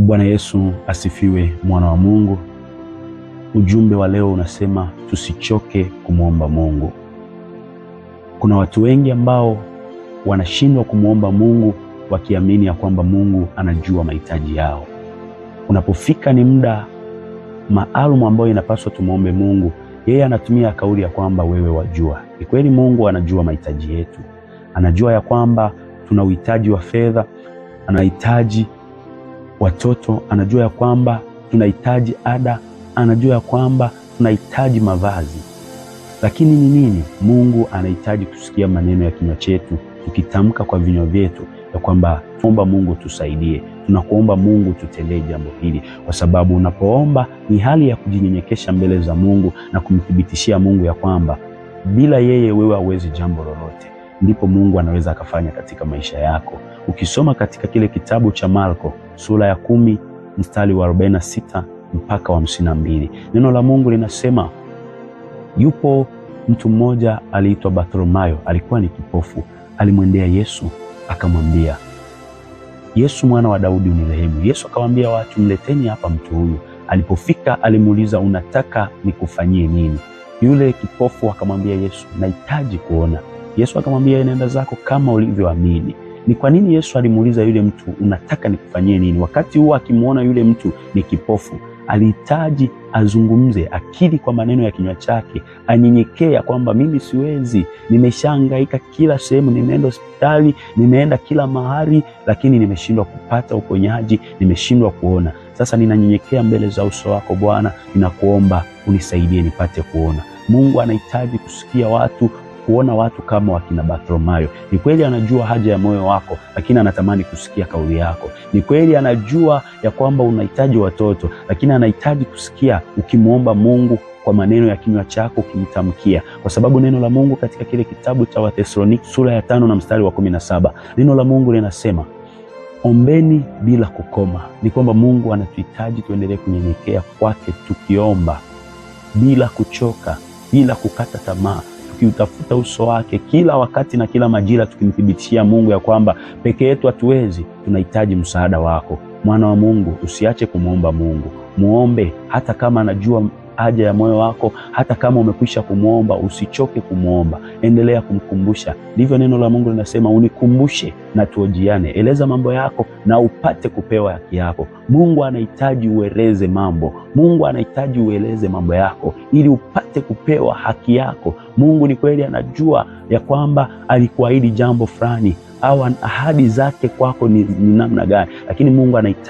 Bwana Yesu asifiwe, mwana wa Mungu. Ujumbe wa leo unasema tusichoke kumwomba Mungu. Kuna watu wengi ambao wanashindwa kumwomba Mungu wakiamini ya kwamba Mungu anajua mahitaji yao. Unapofika ni muda maalum ambao inapaswa tumwombe Mungu, yeye anatumia kauli ya kwamba wewe wajua. Ni kweli Mungu anajua mahitaji yetu. Anajua ya kwamba tuna uhitaji wa fedha, anahitaji watoto, anajua ya kwamba tunahitaji ada, anajua ya kwamba tunahitaji mavazi. Lakini ni nini? Mungu anahitaji kusikia maneno ya kinywa chetu, tukitamka kwa vinywa vyetu ya kwamba tuomba Mungu tusaidie, tunakuomba Mungu tutendee jambo hili. Kwa sababu unapoomba ni hali ya kujinyenyekesha mbele za Mungu na kumthibitishia Mungu ya kwamba bila yeye wewe hauwezi jambo lolote. Ndipo Mungu anaweza akafanya katika maisha yako. Ukisoma katika kile kitabu cha Marko sura ya 10 mstari wa 46 mpaka wa 52, neno la Mungu linasema, yupo mtu mmoja aliitwa Bartholomayo, alikuwa ni kipofu. Alimwendea Yesu akamwambia, Yesu mwana wa Daudi unirehemu. Yesu akamwambia watu, mleteni hapa mtu huyu. Alipofika alimuuliza, unataka nikufanyie nini? Yule kipofu akamwambia Yesu, nahitaji kuona. Yesu akamwambia, nenda zako kama ulivyoamini. Ni kwa nini Yesu alimuuliza yule mtu, unataka nikufanyie nini? Wakati huo akimuona yule mtu ni kipofu, alihitaji azungumze, akili kwa maneno ya kinywa chake, anyenyekea kwamba mimi siwezi, nimeshahangaika kila sehemu, nimeenda hospitali, nimeenda kila mahali, lakini nimeshindwa kupata uponyaji, nimeshindwa kuona. Sasa ninanyenyekea mbele za uso wako Bwana, ninakuomba unisaidie nipate kuona. Mungu anahitaji kusikia watu, kuona watu kama wakina Bartholomayo. Ni kweli anajua haja ya moyo wako, lakini anatamani kusikia kauli yako. Ni kweli anajua ya kwamba unahitaji watoto, lakini anahitaji kusikia ukimwomba Mungu kwa maneno ya kinywa chako, ukimtamkia. Kwa sababu neno la Mungu katika kile kitabu cha Wathesalonike sura ya 5 na mstari wa 17, neno la Mungu linasema, ombeni bila kukoma. Ni kwamba Mungu anatuhitaji tuendelee kunyenyekea kwake, tukiomba bila kuchoka, bila kukata tamaa, tukiutafuta uso wake kila wakati na kila majira, tukimthibitishia Mungu ya kwamba peke yetu hatuwezi, tunahitaji msaada wako. Mwana wa Mungu, usiache kumwomba Mungu. Muombe hata kama anajua haja ya moyo wako, hata kama umekwisha kumwomba, usichoke kumwomba, endelea kumkumbusha. Ndivyo neno la Mungu linasema, unikumbushe na tuojiane. Eleza mambo yako na upate kupewa haki yako. Mungu anahitaji ueleze mambo. Mungu anahitaji ueleze mambo yako ili upate kupewa haki yako. Mungu ni kweli anajua ya kwamba alikuahidi jambo fulani au ahadi zake kwako ni namna gani, lakini Mungu anahitaji